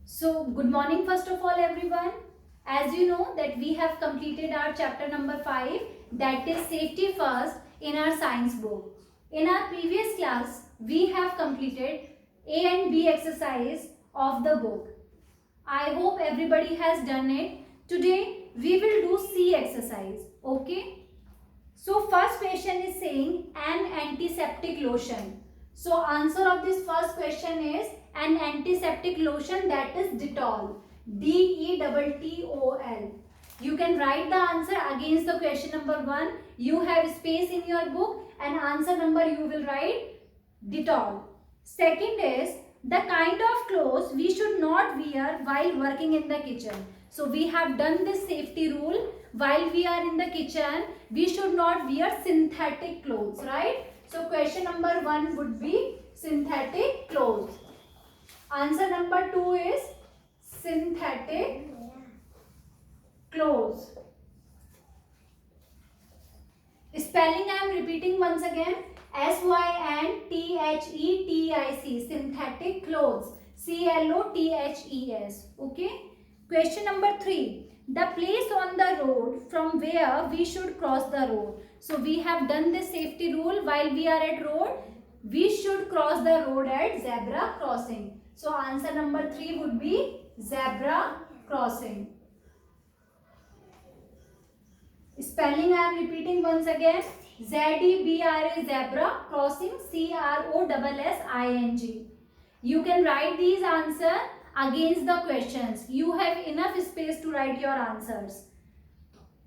So, good morning first of all everyone. As you know that we have completed our chapter number 5, that is safety first, in our science book. In our previous class, we have completed A and B exercise of the book. I hope everybody has done it. Today we will do C exercise. Okay. So first question is saying an antiseptic lotion. So answer of this first question is an antiseptic lotion, that is Dettol. Dettol. You can write the answer against the question number 1. You have space in your book and answer number you will write Dettol. Second is the kind of clothes we should not wear while working in the kitchen. So we have done this safety rule. While we are in the kitchen, we should not wear synthetic clothes, right? So question number 1 would be synthetic clothes. Answer number 2 is synthetic clothes. Spelling I am repeating once again. synthetic, synthetic clothes. clothes. Okay. Question number 3. The place on the road from where we should cross the road. So we have done this safety rule. While we are at road, we should cross the road at zebra crossing. So answer number 3 would be zebra crossing. Spelling I am repeating once again. ZEBRA, zebra, crossing CROSSING. You can write these answers against the questions. You have enough space to write your answers.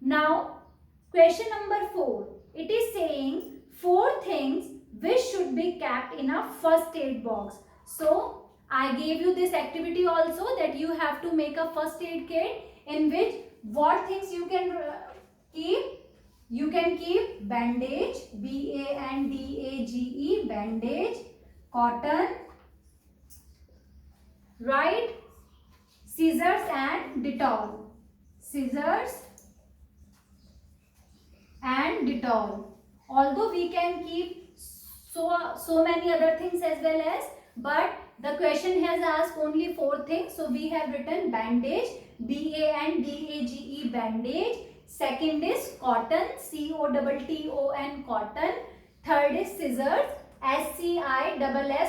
Now, question number 4. It is saying 4 things which should be kept in a first aid box. So, I gave you this activity also, that you have to make a first aid kit in which what things you can keep. You can keep bandage, BANDAGE, bandage, cotton, right, scissors and Dettol. Scissors and Dettol. Although we can keep so many other things as well as, but the question has asked only 4 things. So we have written bandage, BANDAGE, bandage. Second is cotton, COTTON, cotton. Third is scissors, SCISSORS,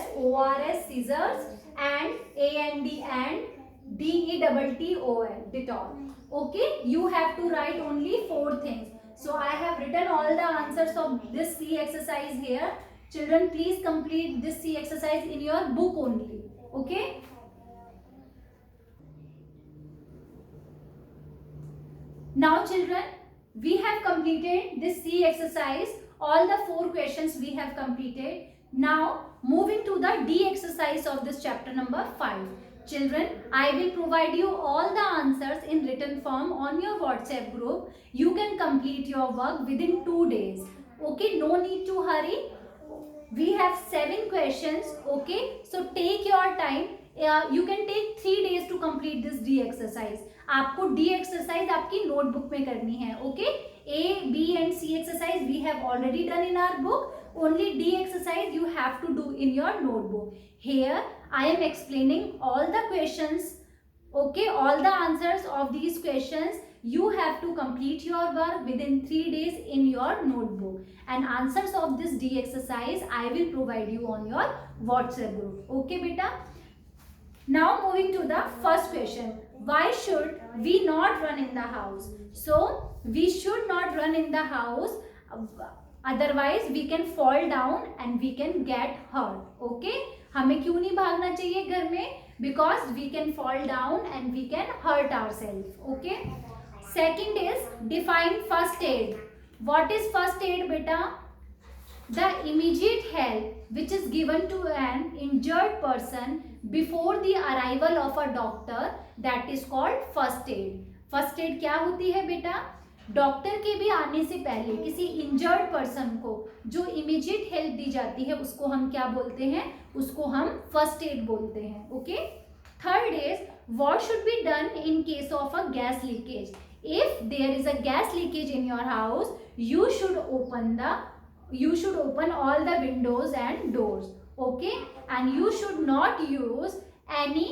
scissors, and DETTOL, Dettol. Okay, you have to write only 4 things. So I have written all the answers of this C exercise here. Children, please complete this C exercise in your book only. Okay. Now children, we have completed this C exercise. All the 4 questions we have completed. Now moving to the D exercise of this chapter number 5. Children, I will provide you all the answers in written form on your WhatsApp group. You can complete your work within 2 days. Okay, no need to hurry. We have 7 questions. Okay, so take your time. You can take 3 days to complete this D exercise. आपको D exercise आपकी notebook में करनी है. Okay, A, B and C exercise we have already done in our book. Only D exercise you have to do in your notebook. Here I am explaining all the questions. Okay, all the answers of these questions. You have to complete your work within 3 days in your notebook. And answers of this D exercise I will provide you on your WhatsApp group. Okay, beta. Now moving to the first question. Why should we not run in the house? So we should not run in the house. Otherwise we can fall down and we can get hurt. Okay, हमें क्यों नहीं भागना चाहिए घर में? Because we can fall down and we can hurt ourselves. Okay. Second is define first aid. What is first aid, beta? The immediate help which is given to an injured person before the arrival of a doctor, that is called first aid. First aid क्या होती है बेटा? Doctor के भी आने से पहले किसी इंजर्ड पर्सन को जो इमीडिएट हेल्प दी जाती है उसको हम क्या बोलते हैं? उसको हम फर्स्ट एड बोलते हैं. Okay. Third is what should be done in case of a gas leakage. If there is a gas leakage in your house, you should open all the windows and doors. Okay, and you should not use any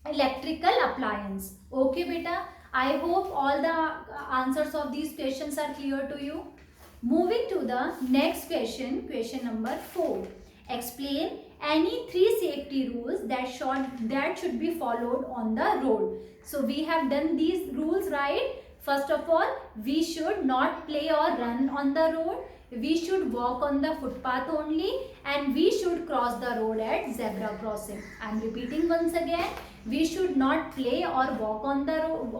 electric electrical appliance. Okay beta, I hope all the answers of these questions are clear to you. Moving to the next question, question number 4. Explain any 3 safety rules that should be followed on the road. So we have done these rules, right? First of all, we should not play or run on the road. We should walk on the footpath only, and we should cross the road at zebra crossing. I am repeating once again. We should not play or walk on the road.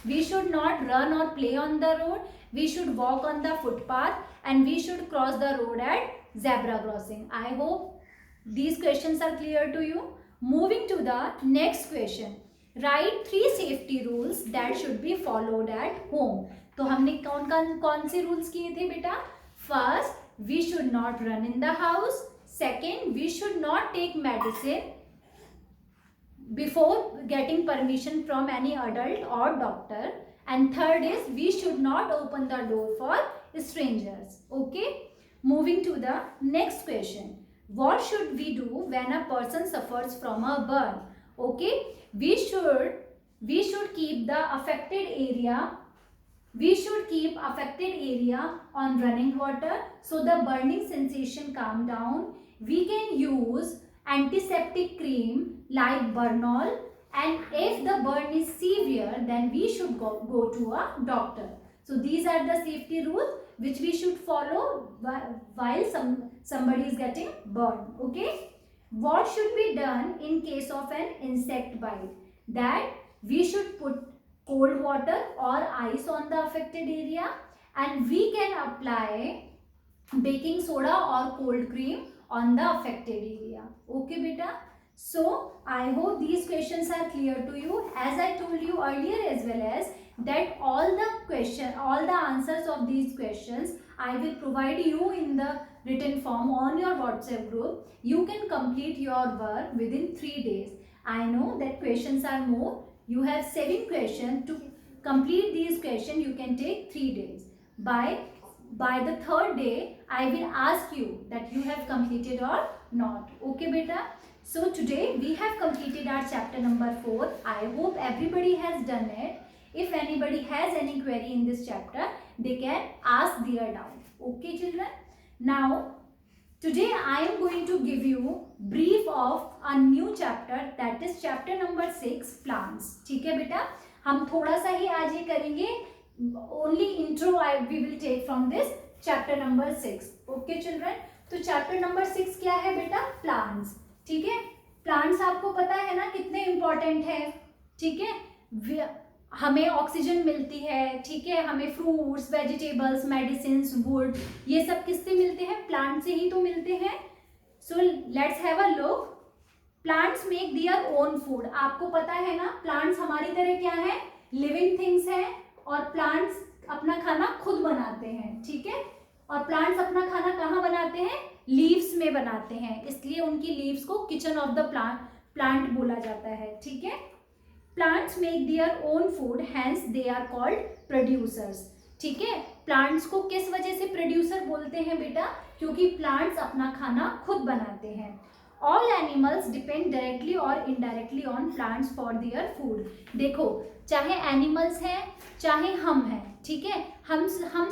We should not run or play on the road. We should walk on the footpath, and we should cross the road at zebra crossing. I hope these questions are clear to you. Moving to the next question. Write 3 safety rules that should be followed at home. तो हमने कौन से rules किए थे बेटा? First, we should not run in the house. Second, we should not take medicine before getting permission from any adult और doctor. And third is, we should not open the door for strangers. Okay. Moving to the next question. What should we do when a person suffers from a burn? Okay. We should keep the affected area. We should keep affected area on running water so the burning sensation calm down. We can use antiseptic cream like Burnol. And if the burn is severe, then we should go to a doctor. So these are the safety rules which we should follow while somebody is getting burned. Okay. What should be done in case of an insect bite? That we should put cold water or ice on the affected area, and we can apply baking soda or cold cream on the affected area. Okay beta. So I hope these questions are clear to you. As I told you earlier as well as that all the answers of these questions I will provide you in the written form on your WhatsApp group. You can complete your work within 3 days. I know that questions are more. You have 7 questions. To complete these questions you can take 3 days. By the 3rd day I will ask you that you have completed or not. Okay beta. So today we have completed our chapter number 4. I hope everybody has done it. If anybody has any query in this chapter, they can ask their doubt. Okay children. Now today I am going to give you brief of a new chapter, that is chapter number 6, plants. ठीक है बेटा, हम थोड़ा सा ही आज ये करेंगे. Only intro we will take from this chapter number 6. Okay children. तो chapter number 6 क्या है बेटा? Plants. ठीक है. प्लांट्स आपको पता है ना कितने इंपॉर्टेंट है. ठीक है. हमें ऑक्सीजन मिलती है. ठीक है. हमें फ्रूट्स, वेजिटेबल्स, मेडिसिन्स, वुड, ये सब किससे मिलते हैं? प्लांट से ही तो मिलते हैं. So let's have a look. Plants make their own food. आपको पता है ना प्लांट्स हमारी तरह क्या है? लिविंग थिंग्स हैं, और प्लांट्स अपना खाना खुद बनाते हैं. ठीक है. और प्लांट्स अपना खाना कहाँ बनाते हैं? लीव्स में बनाते हैं. इसलिए उनकी लीव्स को किचन ऑफ द प्लांट बोला जाता है. ठीक है. Plants make their own food, hence they are called producers. ठीक है. प्लांट्स को किस वजह से प्रोड्यूसर बोलते हैं बेटा? क्योंकि प्लांट्स अपना खाना खुद बनाते हैं. ऑल एनिमल्स डिपेंड डायरेक्टली और indirectly on plants for their food. देखो, चाहे एनिमल्स हैं चाहे हम हैं. ठीक है. हम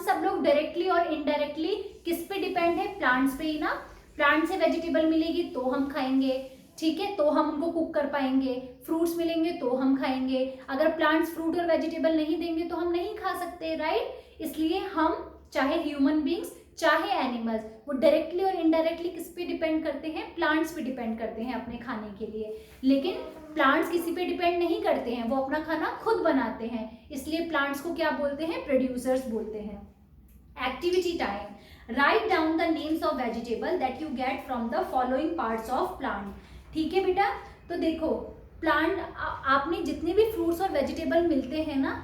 सब लोग डायरेक्टली और इनडायरेक्टली किस पे डिपेंड है? प्लांट्स पे ही ना. प्लांट से वेजिटेबल मिलेगी तो हम खाएंगे. ठीक है. तो हम उनको कुक कर पाएंगे. फ्रूट्स मिलेंगे तो हम खाएंगे. अगर प्लांट्स फ्रूट और वेजिटेबल नहीं देंगे तो हम नहीं खा सकते. राइट. इसलिए हम चाहे ह्यूमन बींग्स चाहे एनिमल्स, वो डायरेक्टली और इनडायरेक्टली किस पे डिपेंड करते हैं? प्लांट्स पे डिपेंड करते हैं अपने खाने के लिए. लेकिन प्लांट्स किसी पे डिपेंड नहीं करते हैं, वो अपना खाना खुद बनाते हैं. इसलिए प्लांट्स को क्या बोलते हैं? प्रोड्यूसर्स बोलते हैं. Activity time. Write down the names of vegetable that you get from the following parts of plant. ठीक है बेटा. तो देखो, प्लांट आपने जितने भी फ्रूट्स और वेजिटेबल मिलते हैं ना,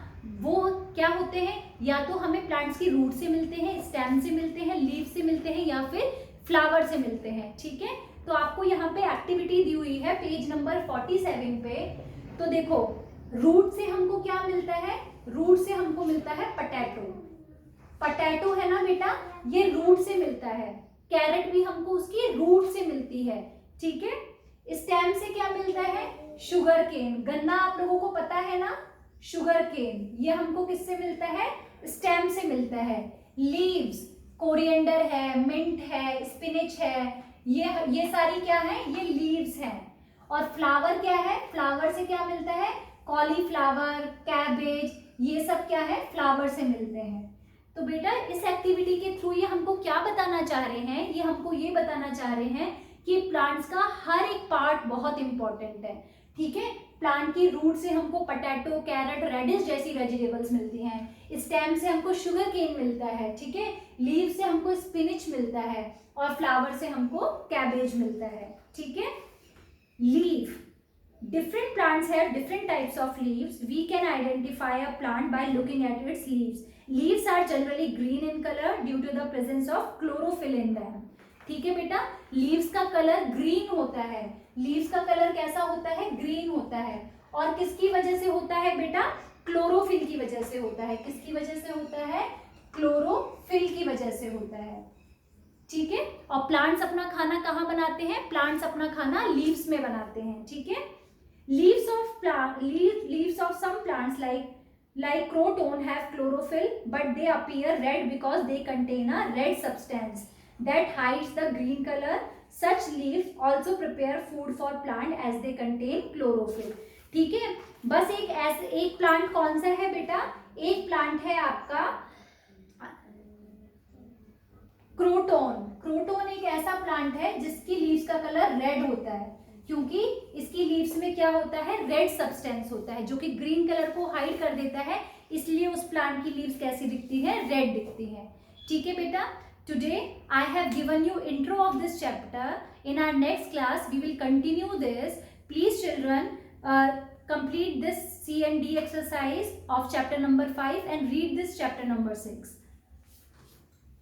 वो क्या होते हैं? या तो हमें प्लांट्स की रूट से मिलते हैं, स्टेम से मिलते हैं, लीफ से मिलते हैं, या फिर फ्लावर से मिलते हैं. ठीक है. तो आपको यहाँ पे एक्टिविटी दी हुई है पेज नंबर 47 पे. तो देखो, रूट से हमको क्या मिलता है? रूट से हमको मिलता है पोटैटो. पोटैटो है ना बेटा, ये रूट से मिलता है. कैरेट भी हमको उसकी रूट से मिलती है. ठीक है. स्टेम से क्या मिलता है? शुगर केन, गन्ना आप लोगों को पता है ना, शुगर केन, ये हमको किससे मिलता है, स्टेम से मिलता है। लीव्स, कोरिएंडर है, मिंट है, स्पिनिच है, ये सारी क्या है, ये लीव्स हैं। और फ्लावर क्या है, फ्लावर से क्या मिलता है, कॉलीफ्लावर, कैबेज, ये सब क्या है, फ्लावर से मिलते हैं। तो बेटा इस एक्टिविटी के थ्रू ये हमको क्या बताना चाह रहे हैं, ये हमको ये बताना चाह रहे हैं कि प्लांट्स का हर एक पार्ट बहुत इंपॉर्टेंट है। ठीक है, प्लांट की रूट से हमको पोटैटो, कैरेट, रेडिश जैसी वेजिटेबल्स मिलती हैं, स्टेम से हमको शुगर केन मिलता है, ठीक है, लीव से हमको स्पिनिच मिलता है, और फ्लावर से हमको कैबेज मिलता है। ठीक है, leave, different plants have different types of leaves. We can identify a plant by looking at its leaves. Leaves are generally green in color due to the presence of chlorophyll in them. ठीक है बेटा, leaves का colour green होता है। Leaves का colour कैसा होता है, ग्रीन होता है। और किसकी वजह से होता है बेटा, क्लोरोफिल की वजह से होता है। किसकी वजह से होता है, क्लोरोफिल की वजह से होता है। ठीक है, और प्लांट्स अपना खाना कहाँ बनाते हैं, प्लांट्स अपना खाना लीव्स में बनाते हैं। ठीक है, leaves of some plants like croton have chlorophyll, but they appear red because they contain a red substance that hides the green color. Such leaves also prepare food for plant as they contain chlorophyll. ठीक है, बस एक plant कौन सा है बेटा, एक plant है आपका क्रोटोन। क्रोटोन एक ऐसा प्लांट है जिसकी लीव्स का कलर रेड होता है, क्योंकि इसकी लीव्स में क्या होता है, रेड सब्सटेंस होता है जो कि ग्रीन कलर को हाइड कर देता है, इसलिए उस प्लांट की लीव्स कैसी दिखती है, रेड दिखती है। ठीक है बेटा, today I have given you intro of this chapter. In our next class we will continue this. Please children complete this C and D exercise of chapter number 5 and read this chapter number 6.